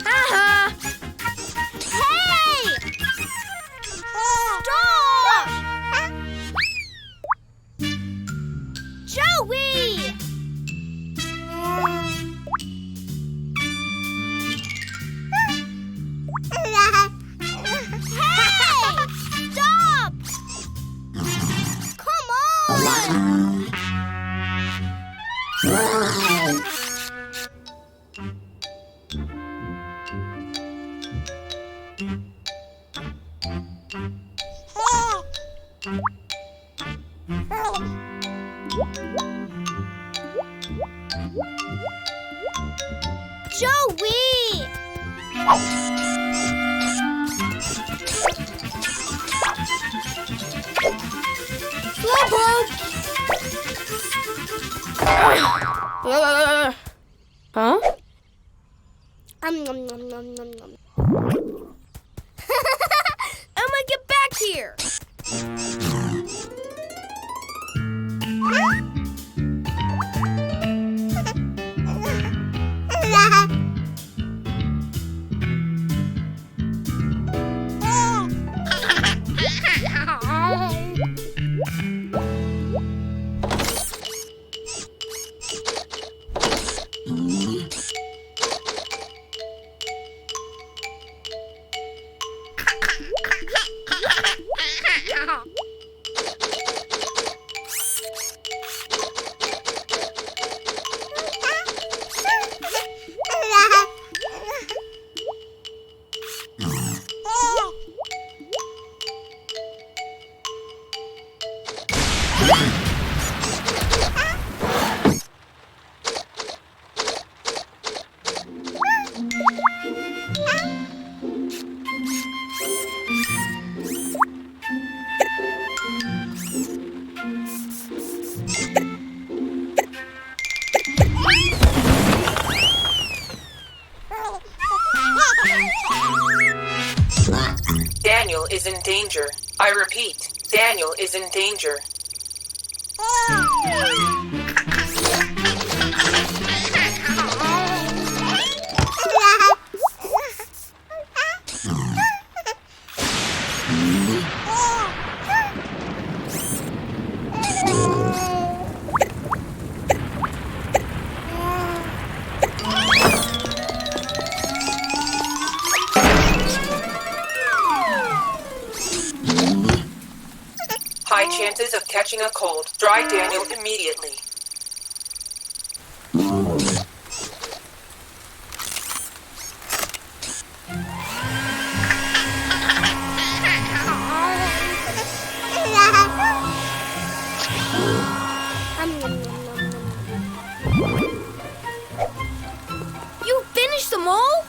Haha! Hey! Stop! Joey! Hey! Stop! Come on! Joey! Slowpoke! Huh? Nom, nom, nom, nom, nom. Emma, get back here! Daniel is in danger. I repeat, Daniel is in danger. High chances of catching a cold. Dry Daniel immediately. You finished them all?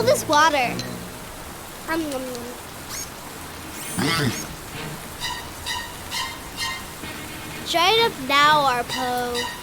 all this water? Dry it up now, Arpo.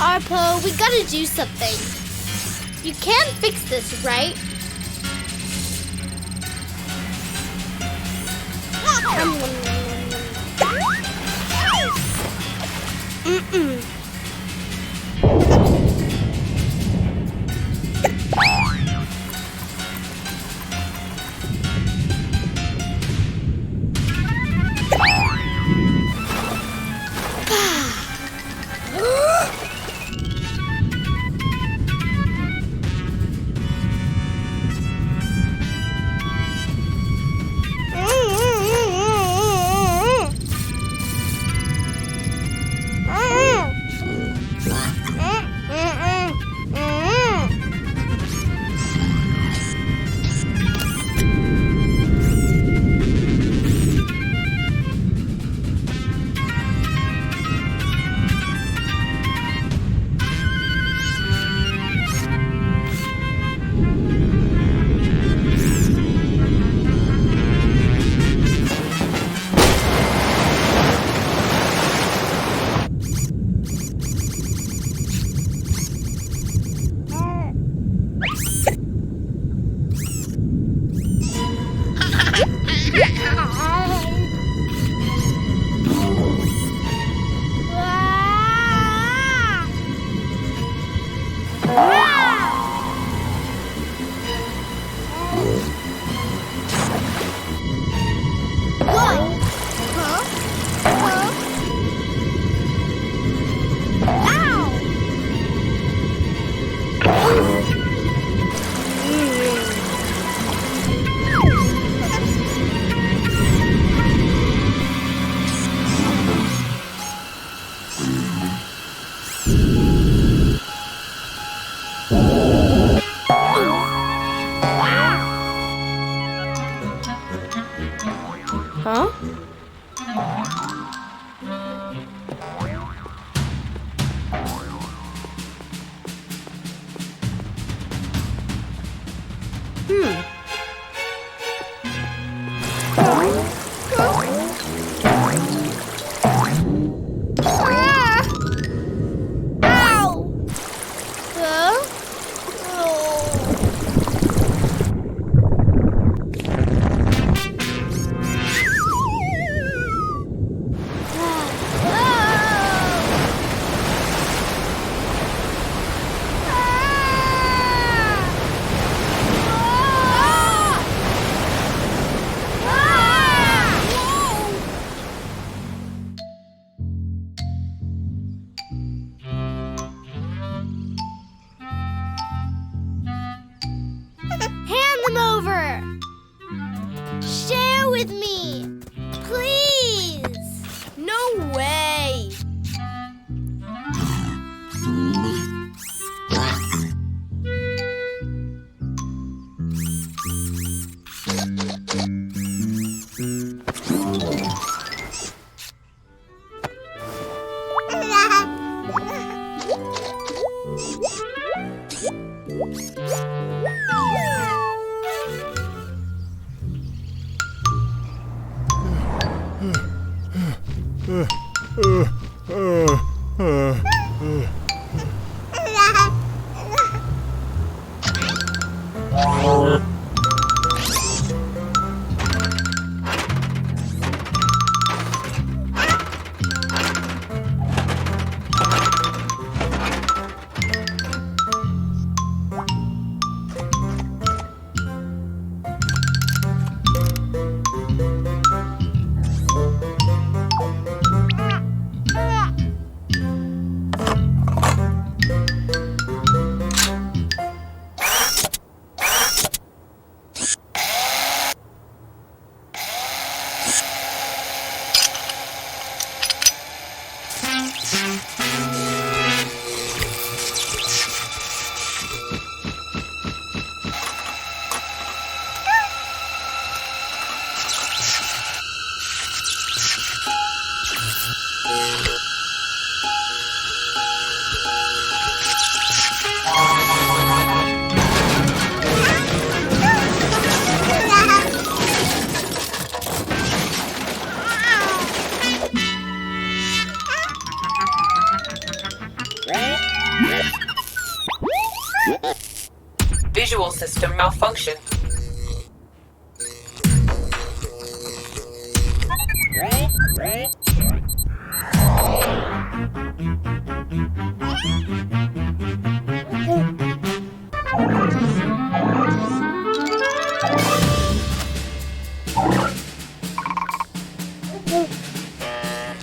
Arpo, we gotta do something. You can fix this, right? Huh? Share with me, please. No way. malfunction.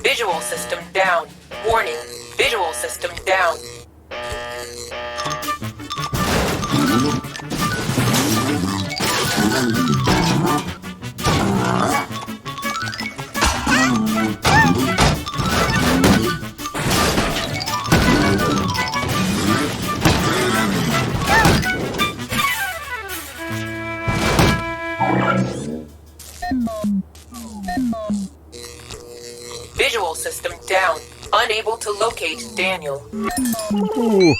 Visual system down. Warning. Visual system down. Visual system down. Unable to locate Daniel. Oh,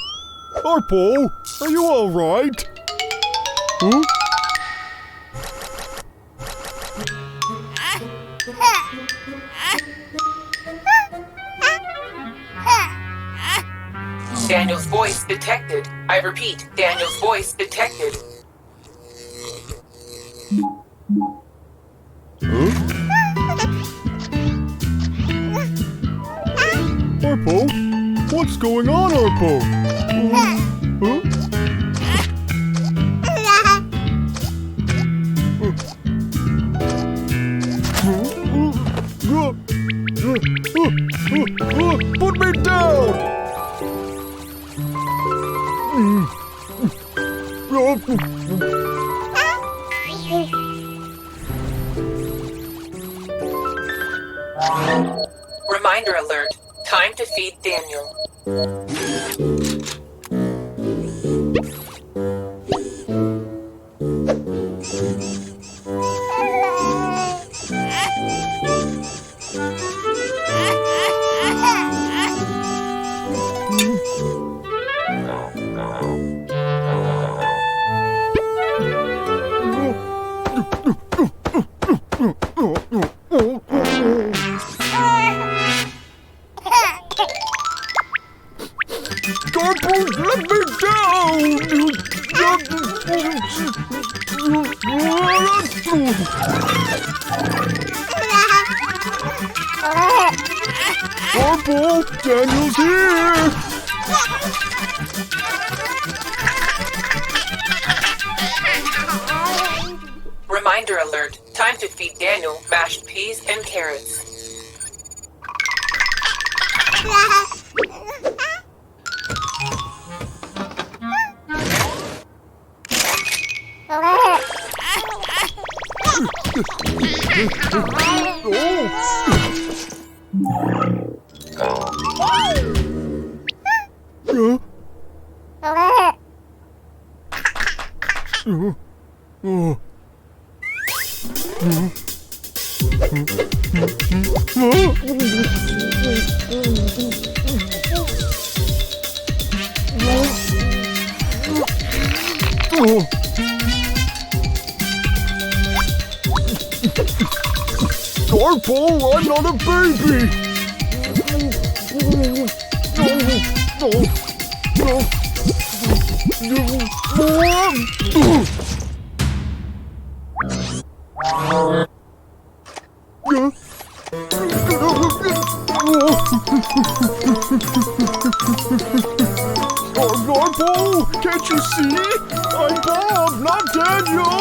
Arpo, are you all right? Huh? Daniel's voice detected. I repeat, Daniel's voice detected. Arpo? What's going on, Arpo? Huh? Put me down! Reminder alert. Time to feed Daniel. Arpo, let me down! Arpo, Daniel's here! Reminder alert. Time to feed Daniel mashed peas and carrots. Arpo, I'm not a baby! Arpo, can't you see? I'm Bob, not Daniel!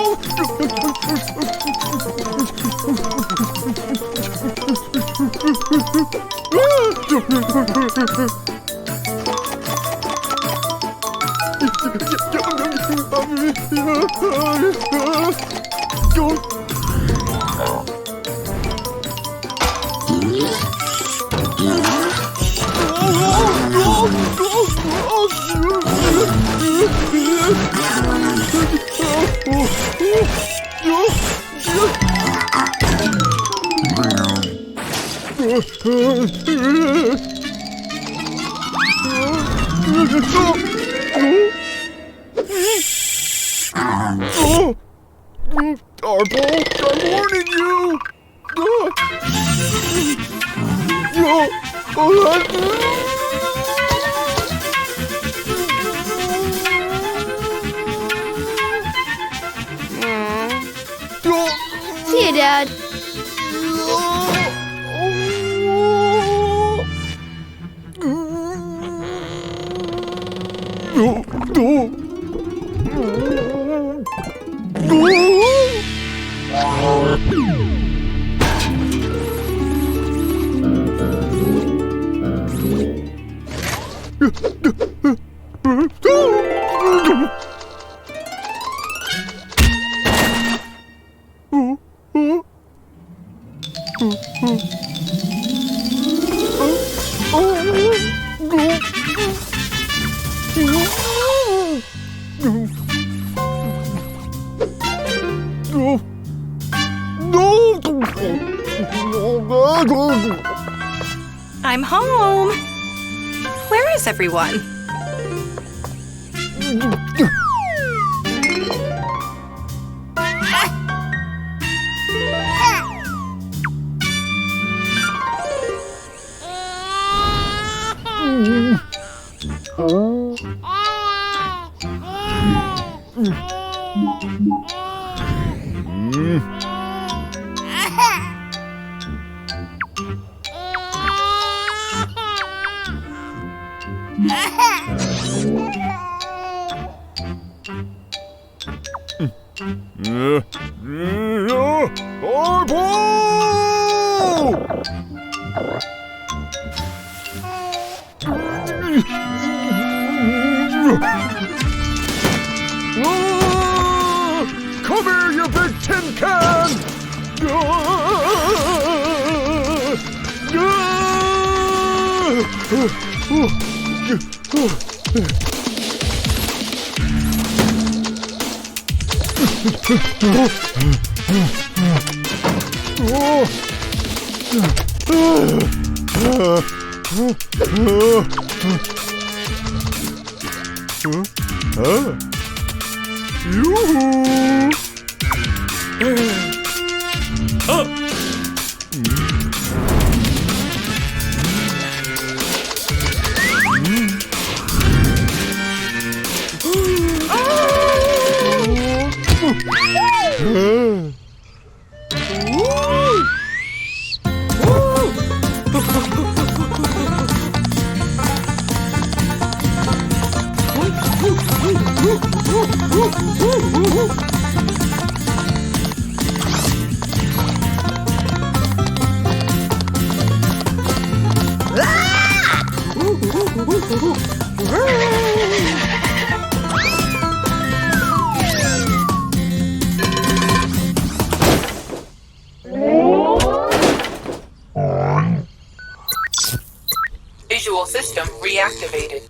Arpo, I'm warning you! Dad. I'm home. Where is everyone? Come here, you big tin can! Visual system reactivated.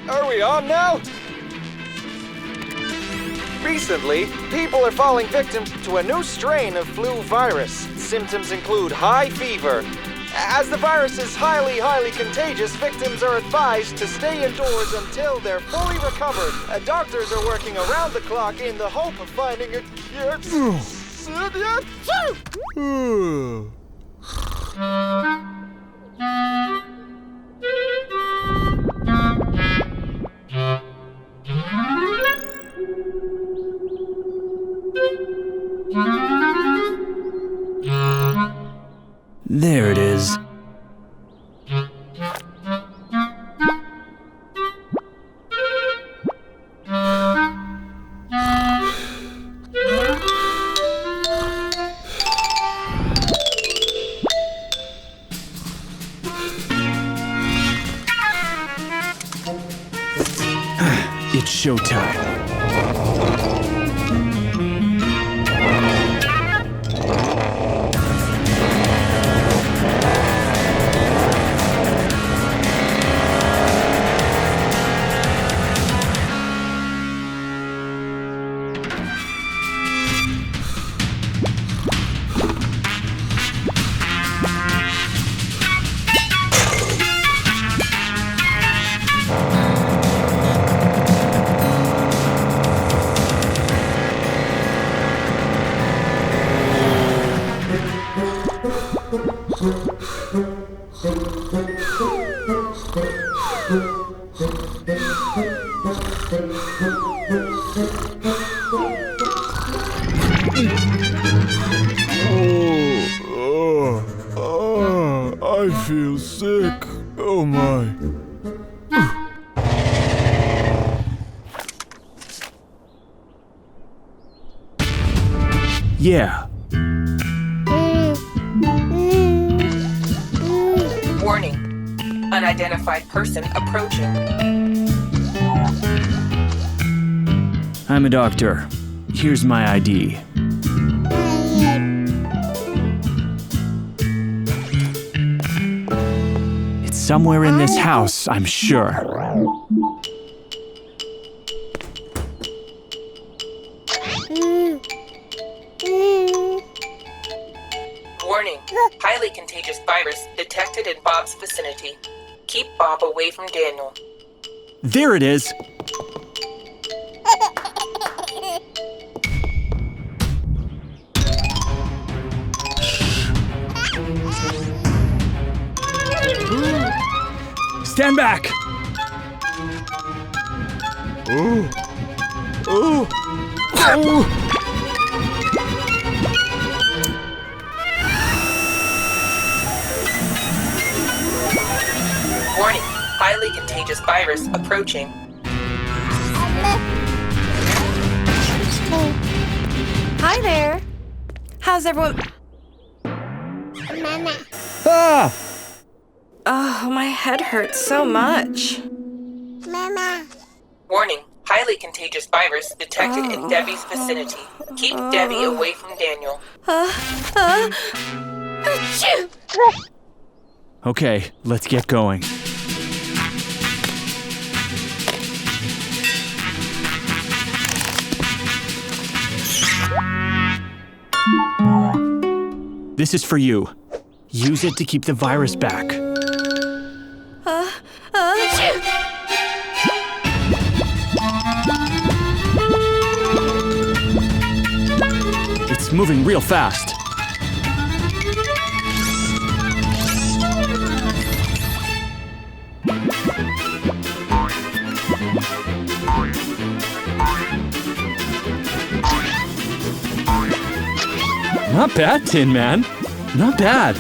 Are we on now? Recently, people are falling victim to a new strain of flu virus. Symptoms include high fever. As the virus is highly contagious, victims are advised to stay indoors until they're fully recovered. Doctors are working around the clock in the hope of finding a cure. There it is. It's showtime. feel sick. Oh my. Yeah. Warning. Unidentified person approaching. I'm a doctor. Here's my ID. It's somewhere in this house, I'm sure. Warning. Highly contagious virus detected in Bob's vicinity. Keep Bob away from Daniel. There it is! Stand back! Oh. Oh. Oh. Warning. Highly contagious virus approaching. Hi there. How's everyone? Ah! Oh, my head hurts so much. Warning. Highly contagious virus detected in Debbie's vicinity. Keep Debbie away from Daniel. Achoo! Okay, let's get going. This is for you. Use it to keep the virus back. Achoo! It's moving real fast. Not bad, Tin Man. Not bad.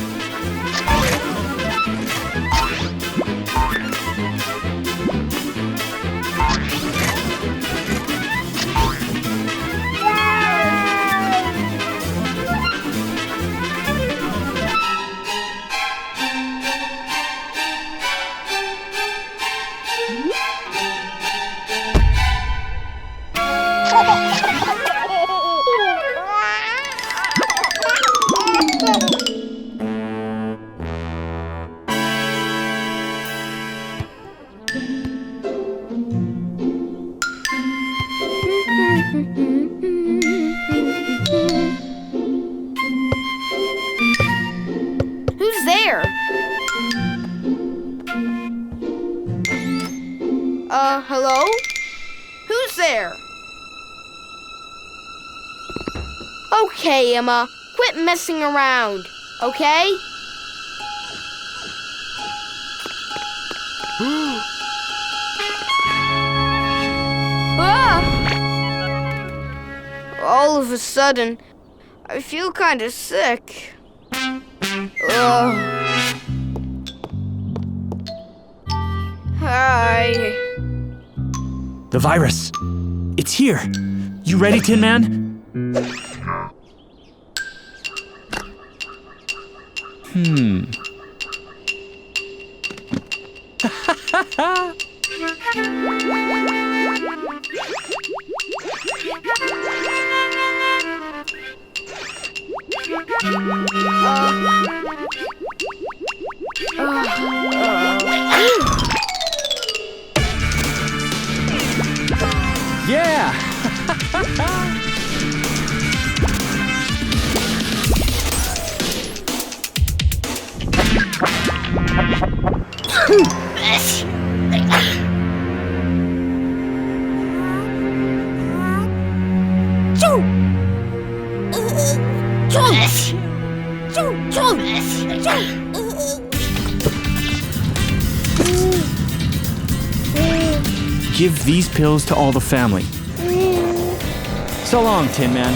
Who's there? Hello? Who's there? Okay, Emma. Quit messing around, okay? Ah! All of a sudden, I feel kind of sick. Ugh. Hi. The virus. It's here. You ready, Tin Man? Yeah! Give these pills to all the family. So long, Tin Man.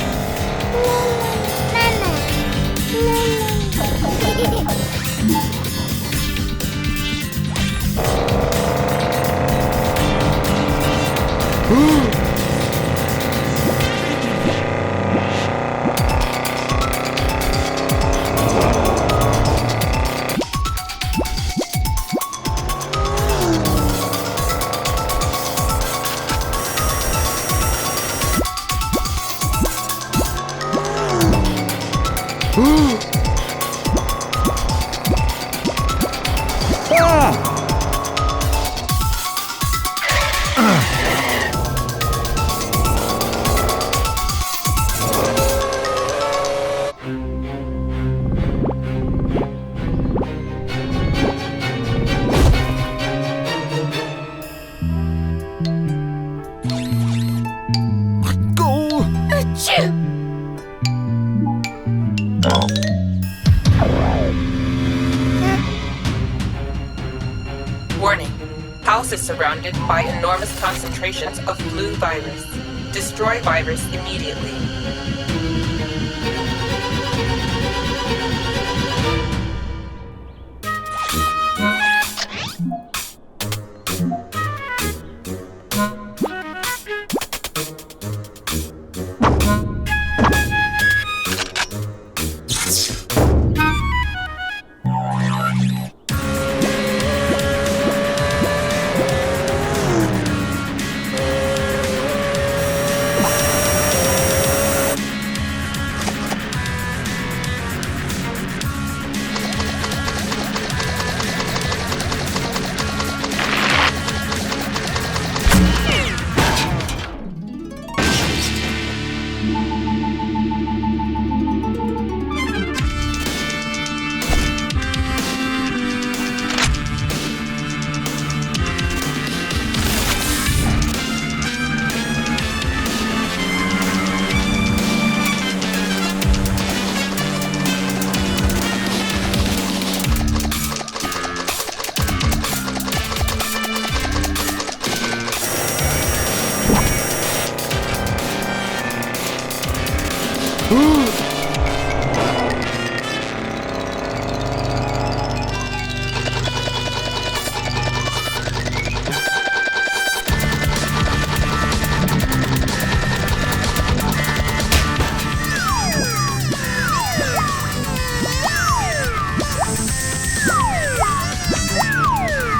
Go! Warning. House is surrounded by enormous concentrations of flu virus. Destroy virus immediately.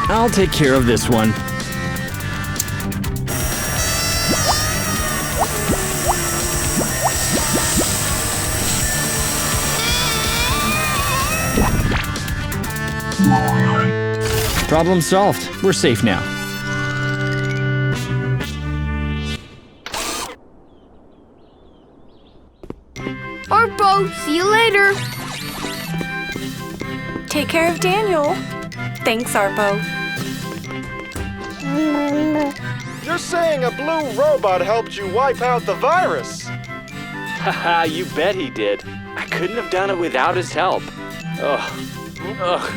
I'll take care of this one. Problem solved. We're safe now. Arpo, see you later. Take care of Daniel. Thanks, Arpo. You're saying a blue robot helped you wipe out the virus? Haha, you bet he did. I couldn't have done it without his help. Ugh. Ugh.